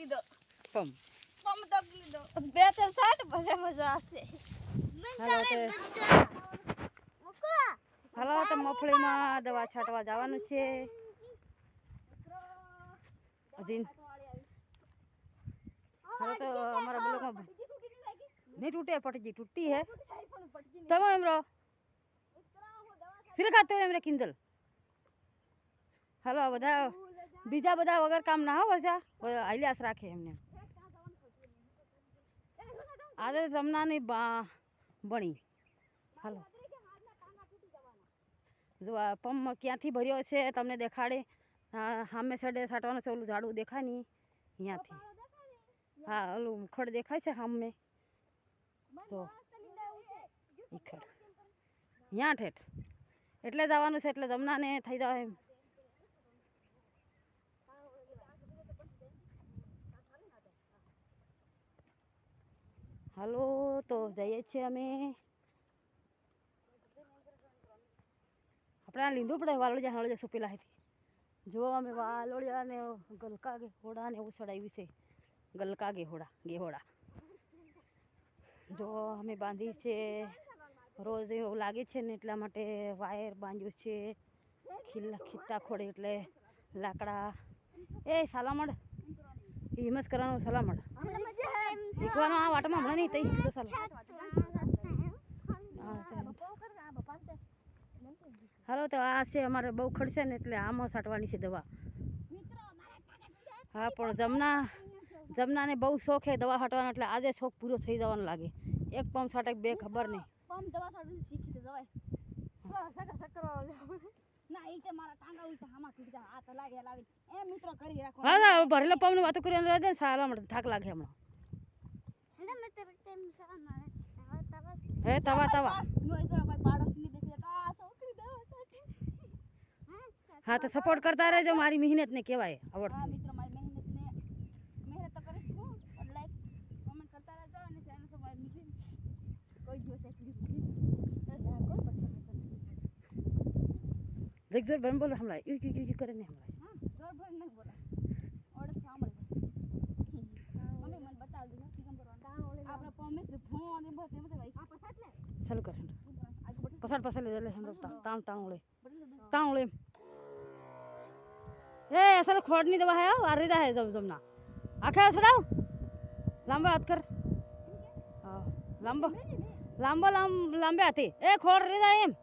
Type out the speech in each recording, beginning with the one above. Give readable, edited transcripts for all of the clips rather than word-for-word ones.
લીધો પમ પમ તો લીધો બે ત્રણ સાટ પછી મજા આવશે હાલો તો મફળીમાં દવા છાંટવા જવાનું છે હજી હાલો તો અમારા બ્લોકમાં नहीं टूटे पटजी टूटी है तब हमरो फिर खाते हमरे किंजल हेलो बधा बीजा बधा वगर काम ना हो वजा आइलियास राखे हमने आदे जमना नहीं बनी हेलो जो पम क्यांथी भर्यो છે તમને દેખાડે સામે સડે સાટવાનો છે ઓલું ઝાડું દેખાય ની અહીંયાથી હા ઓલું ખડ દેખાય છે સામે તો ઈખડ અહીંયા ઠેઠ એટલે જવાનું છે એટલે જમનાને થઈ જાય એમ હાલો તો જઈએ છીએ અમે આપણે લીંધું પડે વાલોડિયા હળજે સુપેલા હતી જો અમે વાલોડિયા ને ગલકા ગેહોડા ને એવું ચડાવ્યું છે ગલકા ગેહોડા જો અમે બાંધી છે રોજ એવું લાગે છે ને એટલા માટે વાયર બાંધ્યું છે ખીત્તા ખોડે એટલે લાકડા એ સલામડ હિંમત કરવાનું સલામડ શીખવાનું આ વાટમાં હમણાં નહીં તઈ તો સલામ હાલો તો આ છે અમારે બહુ ખડશે ને એટલે આમાં છાંટવાની છે દવા હા પણ જમનાને બહુ શોખ છે દવા છાંટવાનો એટલે આજે શોખ પૂરો થઈ જવાનો લાગે એક પંપ છાંટે બે ખબર નહીં પમ દવા છાંટવી શીખી તો જવાય ના ઈ તે મારા ટાંગા ઉલટા હામાં તૂટી જાય આ તો લાગે લાવી એ મિત્રો કરી રાખો હા ભરેલા પમ ની વાતો કરી રહે ને સાલા મળે થાક લાગે હમણાં હે તવા हाँ तो सपोर्ट करता रहे जो हमारी मेहनत ने केवाय आवड़ती मित्र मारी मेहनत तो करे हूं और लाइक कमेंट करता रहજો અને ચેનલ પર મીઠી કોઈ દિવસ એટલી देख जोर बन बोल हमरा यू करे ने हमरा हां जोर भर नहीं बोला और सामने मम्मी मन बता दो ना किम करवाना आपने प्रॉमिस फोन ने बस भाई आप पछाट ले चालू कर पछाट ले ले हम तांगले ए असल खोड़नी दवा है आरिदा है जमना आखे छड़ाओ लंबा हाथ कर हां लंबे आते ए खोड़ रिदा एम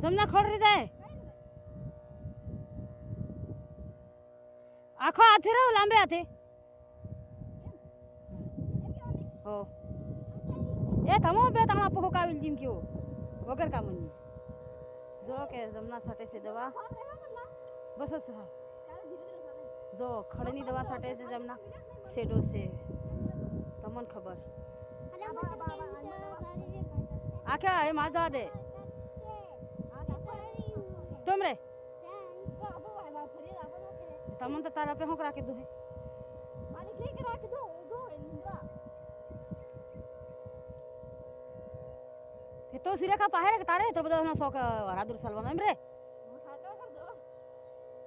जमना खोड़ रिदा है आखो हाथ फिरो लंबे आते हो ए थमो बे तामा पको काविल जिम क्यों वगर कामनी जो के जमना छाटे से दवा बस हाँ जो खड़नी दवा छाटे से जमना सेडो से तमन खबर आख्या है माजा दे तुम रे तमन तो तारा पे होक राखे दो है पानी के राखे दो तो सिरे का पाहे रे तारे तो बदा ना शौक रादुर सालवा में रे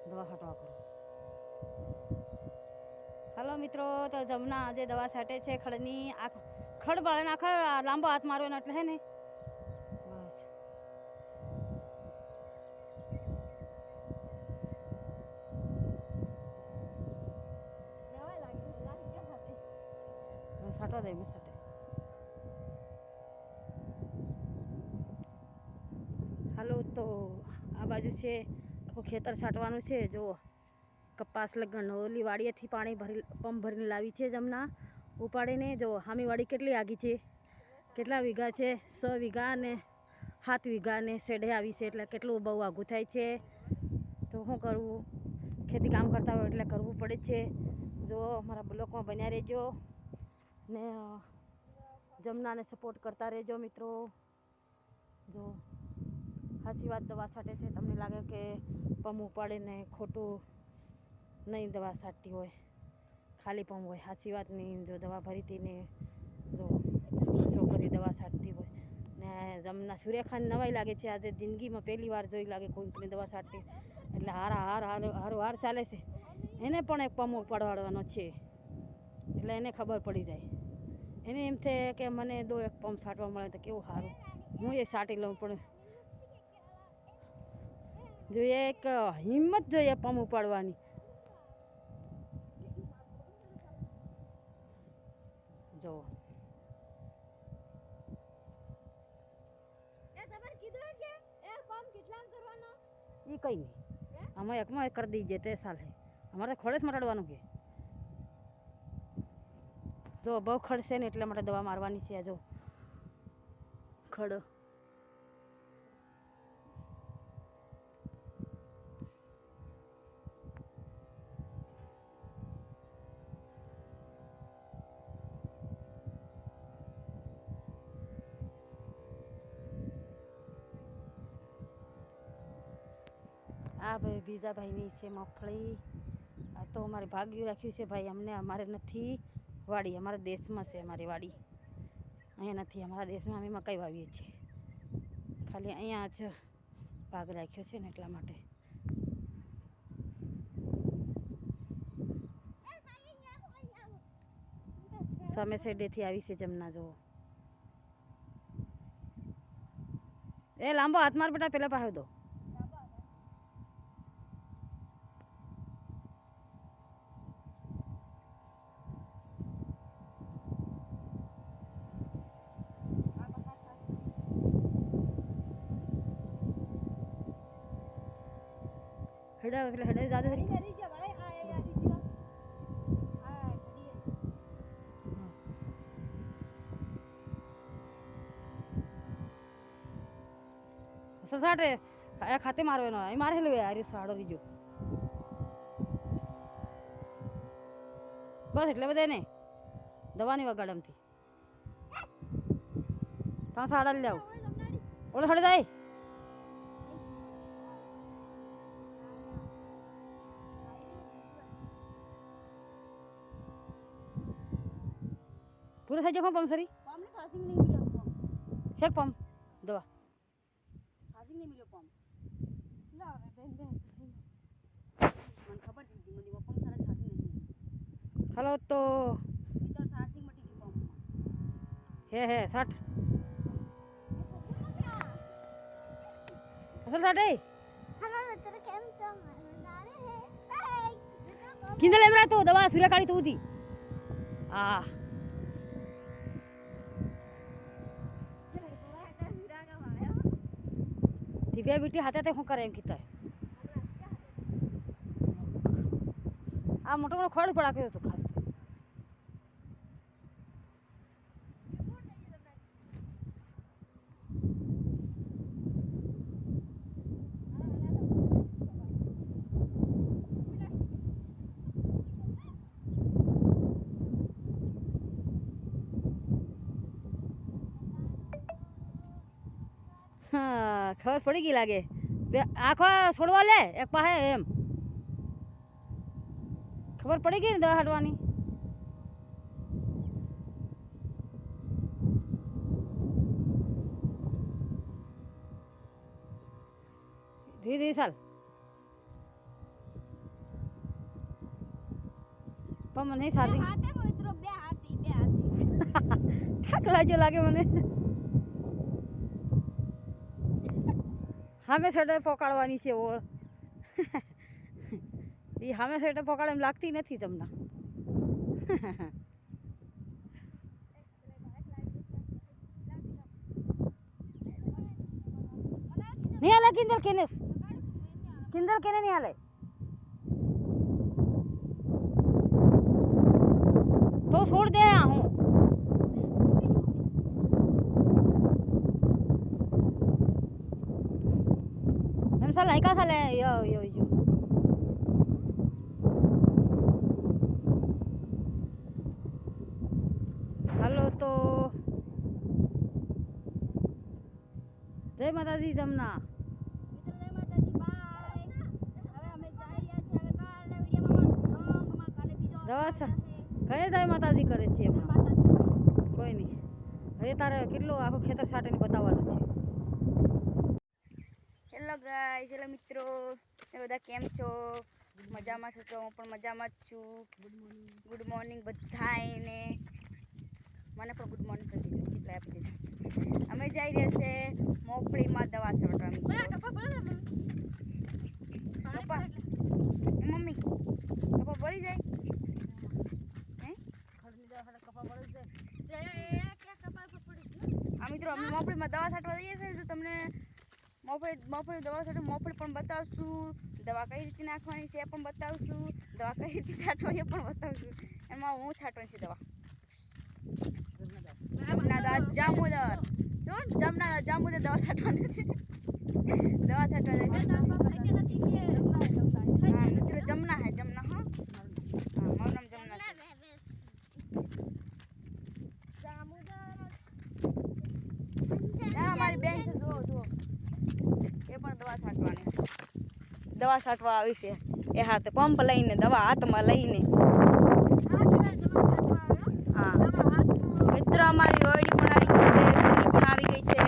दवा छाटवा करो हेलो मित्रों तो जमना आज दवा छाटे छे खड़नी आ खड़ बाळे नाखा लांबो हाथ मारो ने એટલે હે ને લેવા લાગે કે સાથે છાટવા દે મે છાટે હાલો તો આ બાજુ છે ખેતર છાંટવાનું છે જો કપાસ લગન ઓલી વાડીએથી પાણી ભરી પંપ ભરીને લાવી છે જમના ઉપાડીને જો હામી વાડી કેટલી આગી છે કેટલા વીઘા છે 100 વીઘા ને 7 વીઘા ને સેડે આવી છે એટલે કેટલું બહુ આઘું થાય છે તો શું કરવું ખેતી કામ કરતા હોય એટલે કરવું પડે છે જો અમારા બ્લોકમાં બન્યા રહેજો ને જમનાને સપોર્ટ કરતા રહેજો મિત્રો જો સાચી વાત દવા છાંટે છે તમને લાગે કે પમ ઉપાડે ને ખોટું નહીં દવા છાંટતી હોય ખાલી પમ હોય સાચી વાત નહીં જો દવા ભરીતી ને જો છોકરી દવા છાંટતી હોય ને જમના સૂર્યખાન નવાઈ લાગે છે આજે જિંદગીમાં પહેલી વાર જોઈ લાગે કોઈની દવા છાંટતી એટલે હાર ચાલે છે એને પણ એક પંપ ઉપાડવાનો છે, એટલે એને ખબર પડી જાય. એને એમ થાય કે મને દો એક પંપ છાંટવા મળે તો કેવું સારું, હું એ છાંટી લઉં. પણ જોઈએ એક હિંમત જોઈએ પંપ ઉપાડવાની. જો એ કઈ નહીં, અમે એકમાં એક કરી દઈએ તે સાલ હે. અમારે ખોળે જ મટાડવાનું કે જો બહુ ખડશે ને એટલા માટે દવા મારવાની છે. જો ખડ આ ભાઈ બીજા ભાઈની છે મગફળી. આ તો અમારે ભાગ્યું રાખ્યું છે ભાઈ, અમને અમારે નથી વાડી, અમારા દેશમાં છે અમારી વાડી, અહીંયા નથી. અમારા દેશમાં અમે મકાઈ વાવીએ છીએ, ખાલી અહીંયા જ ભાગ રાખ્યો છે ને એટલા માટે. સામે સાઈડેથી આવી છે જમના. જો એ લાંબો હાથ માર બેટા, પેલા પાસે દો. हेडा એટલે हेडा ज्यादा ઘડી કરી છે ભાઈ. આ આવી ગયો. હા ઘડી સસાટે આ ખાતે મારો એનો એ મારે હેલો યાર સાડો દીજો બસ એટલે બધે ને દવાની વગાડમથી તા સાડા લઈ આવ ઓળે હડે જાય. पूरा થઈ જાય પંપ સરી પંપ ને ચાર્જિંગ નહીં મળ્યો. પંપ એક પંપ દવા ચાર્જિંગ નહીં મળ્યો. પંપ લા બેન બેન મને ખબર છે મને પંપ સારા ચાર્જિંગ નહીં. હાલો તો ઇધર ચાર્જિંગ મટી ગયું પંપ. હે 60 અસલ સાટે હેલો મિત્ર કેમ છો? મારે હે કિંદલ એમરા તો દવા સૂર્ય કાળી તો ઉધી આ दिव्या बेटी हाथे ते હું કરે એમ કીધા આ મોટો મોટો ખોડ પડા કર્યો તો ખાસ ખબર પડી ગઈ લાગે આખો છોડવા લે એક પાસે એમ ખબર પડી ગઈ ને દવા હાડવાની ધીરે ધીરે ચાલ પણ મને સારી હાથે મિત્રો બે હાથી થાક લાગ્યો લાગે મને હામે સાઈડે પકડવાની છે ઓળ એ હામે સાઈડે પકડ એમ લાગતી નથી તમને નહીં હાલે કિંદલ કેને નહીં હાલે તો છોડ દે હું લાયકા સાલે યો યો જો હાલો તો જય માતાજી જમના મિત્રો જય માતાજી બાય. હવે અમે જઈ રહ્યા છીએ. હવે કાલના વિડિયોમાં કાલે બીજો દવા કઈ જય માતાજી કરે છે એમાં માતાજી કોઈ નહીં હવે તારે કેટલું આખું ખેતર છાંટીને બતાવવાનું છે. હેલો ગાઈસ, હેલો મિત્રો, તમે બધા કેમ છો? મજામાં છો તો હું પણ મજામાં જ છું. ગુડ મોર્નિંગ બધાને. મને પણ ગુડ મોર્નિંગ કરી દેજો, રિપ્લાય આપી દેજો. અમે જઈ રહ્યા છે મોપડીમાં દવા છાંટવા મિત્રો. મમ્મી કપા પડી જાય હે? આ મિત્રો અમે મોપડીમાં દવા છાંટવા જઈએ છીએ તો તમને મોફળી દવા છાંટો મોફળી પણ બતાવશું, દવા કઈ રીતે નાખવાની છે એ પણ બતાવશું, દવા કઈ રીતે છાંટવાની એ પણ બતાવશું. એમાં હું છાંટવાની છે દવા જમનાદાર જામુદર દવા છાંટવાની છે. દવા છાંટવા જાય હા મિત્રો, જમના હે જમના. હા મારું નામ જમના છે. મારી બેન છે, જુઓ એ પણ દવા છાંટવા આવી છે. એ હાથે પંપ લઈને દવા હાથમાં લઈને. હા મિત્રો, અમારી ઓયડી પણ આવી ગઈ છે, કુંડી પણ આવી ગઈ છે.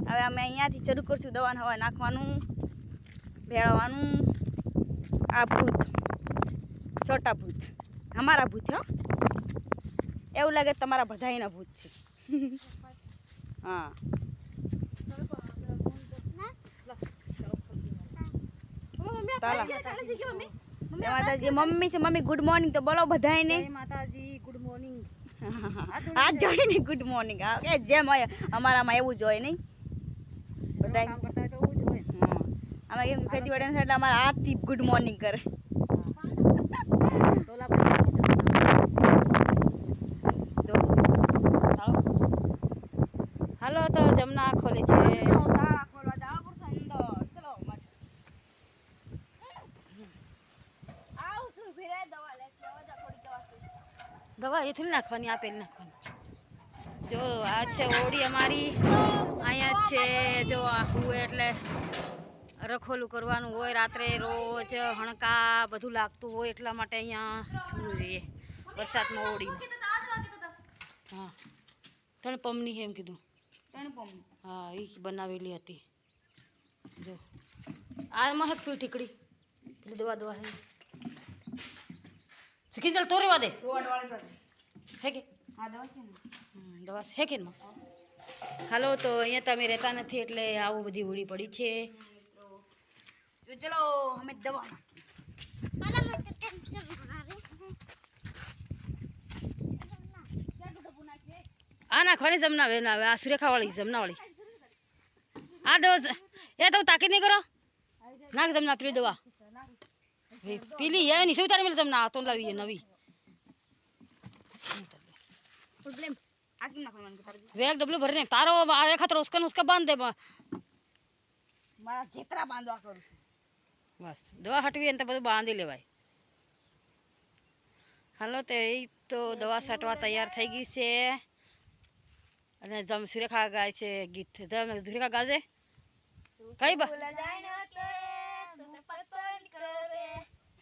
હવે અમે અહીંયાથી શરૂ કરશું દવાને હવા નાખવાનું, ભેળવવાનું. આ ભૂત છોટા ભૂત અમારા ભૂત હો, એવું લાગે તમારા બધાયના ભૂત છે. હા માતાજી મમ્મી છે, મમ્મી ગુડ મોર્નિંગ તો બોલો બધાને. માતાજી ગુડ મોર્નિંગ. હાથ જોડીને ગુડ મોર્નિંગ. જેમ હોય અમારામાં એવું જ હોય નહીં બધા. આમાં કેમ ખેતીવાડી એટલે અમારા હાથથી ગુડ મોર્નિંગ કરે. હાલો તો જમના ખોલે છે. દવા એ થોડી નાખવાની, આપેલી નાખવાની. જો આ છે ઓડી અમારી, અહીંયા જ છે. જો આખું એટલે રખોલું કરવાનું હોય રાત્રે, રોજ હણકા બધું લાગતું હોય એટલા માટે અહીંયા જોવું રહીએ વરસાદમાં ઓડીમાં. હા ત્રણ પમની એમ કીધું. હા એ બનાવેલી હતી. જો આમાં હે પેલી ટીકડી, પેલી દવા હે શીખી ચાલ તો રેવા દે હે કે દવા હે કે. હાલો તો અહીંયા તમે રહેતા નથી એટલે આવું બધી હોળી પડી છે. ચલો અમે દવા આ નાખવાની જમના આવે ના આવે. આ સુરેખાવાળી જમનાવાળી આ ડોઝ એ તો તાકી નહીં કરો. નાખ જમના પેલી દવા पीली है नहीं उतार मिले तुमने तो लावी है नवी वेग डब्लू भरने तारो आया खतरा उसका बांध दे मारा जेतरा बांधवा करू बस दवा हटवी अंत બધું બાંધી લેવાય. હાલો તો દવા છાંટવા તૈયાર થઈ ગઈ છે અને જમ સુરેખા ગાય છે ગીત. જમ સુરેખા ગાજે કઈ બા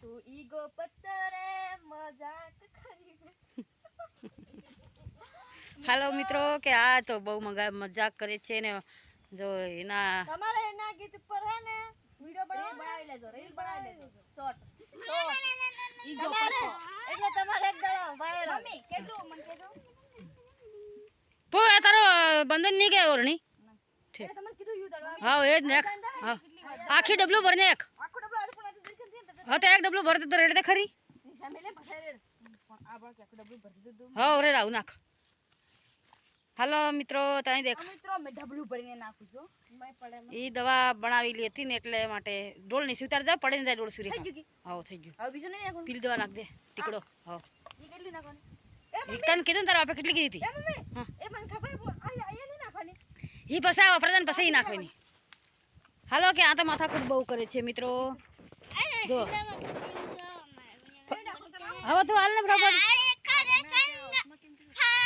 તું ઈગો પત્તરે મજાક કરી. હાલો મિત્રો કે આ તો બહુ મજાક કરે છે ને. જો એના તમારે એના ગીત પર હે ને વિડિયો બનાવી લેજો, રીલ બનાવી લેજો શોર્ટ. તો ઈગો પત્તર એટલે તમારે એક દડો વાયરલ. મમ્મી કેટલું મન કેજો પો તારો બંધન નહીં કે ઓરણી ઠીક તમને કીધું યુ દડવા. હા એ જ ને. હા આખી ડબલું ભરને એક. આખો ડબલો આ પણ હા તો એક ડબલું ભરતો તો રેડ દે ખરી. સામે લે પછી રેડ પણ આ બળ કે આખો ડબલું ભરી દીધું. હા રેડ આવ નાખ. હાલો મિત્રો તઈ દેખ મિત્રો મે ડબલું ભરીને નાખું છું. મે પડે ઈ દવા બનાવેલી હતી ને એટલે માટે ડોલ ની ઉતાર દે પડે ને જાય ડોલ સુરી. થઈ ગયું. હા થઈ ગયું. હવે બીજું નહીં નાખવાનું. પીલ દવા નાખ દે ટીકડો. હા ઈ કેટલી નાખવાની? એક તન કીધું તારા બાપે કેટલી કીધી હતી? એ મમ્મી એ મને ખબર આયા નહીં નાખવાની. ઈ પછી આવા પ્રધાન પછી ઈ નાખવાની. હાલો કે આ તો માથાકૂટ બહુ કરે છે મિત્રો. જો હવે તું હાલ ને બરાબર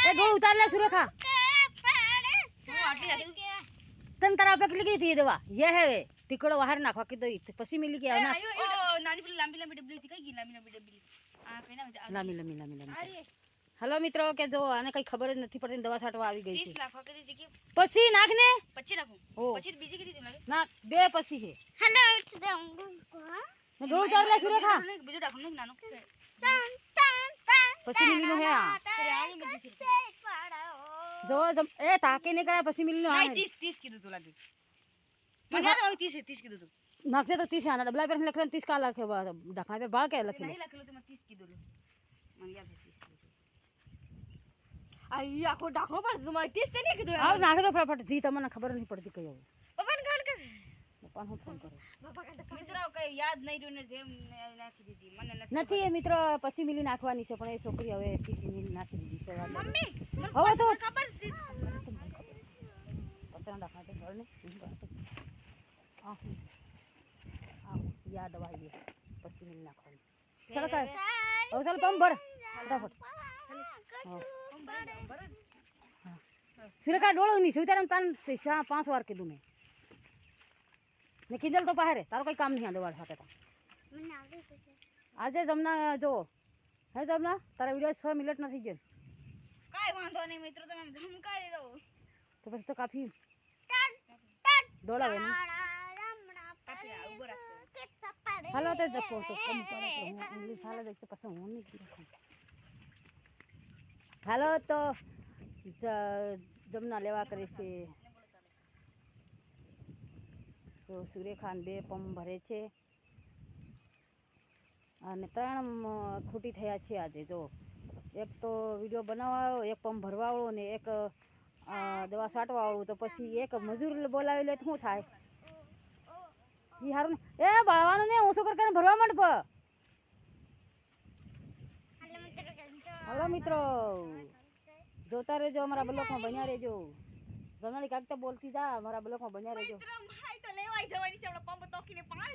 એ ડોળ ઉતાર લે સુરેખા. તન તારા બાપે કેટલી કીધી હતી દવા? ये है वे ટીકડો બહાર નાખવા કીધો ઈ પછી મિલી કે ના નાની પેલી લાંબી લાંબી ડબલી હતી કઈ ગઈ લાંબી લાંબી ડબલી આ કઈ ના લામી. હલો મિત્રો કે જો આને કઈ ખબર જ નથી પડતી દવા છાંટવા આવી ગઈ 30 છે લાખ કીધી હતી કે પછી નાખ ને પછી નાખું હો પછી બીજી કીધી હતી મારી ના બે પછી છે ને ડોળ ચાર લે સુરેખા બીજું રાખું નહીં નાનું પછી મિલી નું હે આ જો એ તાકે નહીં કરાય પછી મિલી નું આ નહીં 30 કીધું તું લાગે મને યાદ આવે 30 કીધું તું નાખજે તો 30 આના ડબલા પર લખેલું 30 કા લખે ઢાકણા પર બાળ કે લખેલું નહીં લખેલું તો મેં 30 કીધું મને યાદ છે 30 કીધું આઈ આખો ડાખો પર તું મને 30 નહીં કીધું આવ નાખે તો ફટાફટ જી તમને ખબર નહીં પડતી કઈ હવે પપ્પાને કોલ કર પપ્પાને હું ફોન કરું મિત્રો કઈ યાદ નહીં રહ્યું ને જેમ નાખી દીધી મને નથી એ મિત્રો પછી મિલી નાખવાની છે પણ એ છોકરી હવે 30 મિલી નાખી દીધી છે મમ્મી મને હવે તો ખબર છે પચાસ ડાકણા તો ઘર ને યાદ આવી પછી મિલી નાખવાની ચાલો કાય હવે ચાલો પંપ ભર ફટાફટ સિરકા ડોળો નહીં સુતારમ તાન 5 વાર કીધું મેં ને કિંજલ તો બહાર તારો કઈ કામ નહીં આંદો વાળ સાથે આજે જમના જો હે જમના તારા વિડિયો 6 મિનિટ નથી ગયો કાઈ વાંધો નહીં મિત્રો તમે ધમકારી રહો તો પછી તો કાફી દોડાવે ને કાફી ઉભો રાખો હાલો તો જપો તો કમ પડે હું ઇંગ્લિશ હાલે દેખ તો પછી હું નહીં રાખું હાલો તો જમના લેવા કરે છે તો સુરેખાન 2 પંપ ભરે છે અને 3 ખૂટી થયા છે આજે જો એક તો વિડિયો બનાવવાળો એક પંપ ભરવાવાળો ને એક દવા છાંટવાવાળું તો પછી એક મજૂર બોલાવી લે તો શું થાય ઈ હારું ને એ બાળવાનું ને ઓછો કરીને ભરવા માંડ પ હાલો મિત્રો જોતા રહેજો અમારા બ્લોકમાં બન્યા રહેજો જમણાની કાકતા બોલતી જા અમારા બ્લોકમાં બન્યા રહેજો મિત્રો માય તો લેવાઈ જવાની છે આપણે પંપ તોકીને 5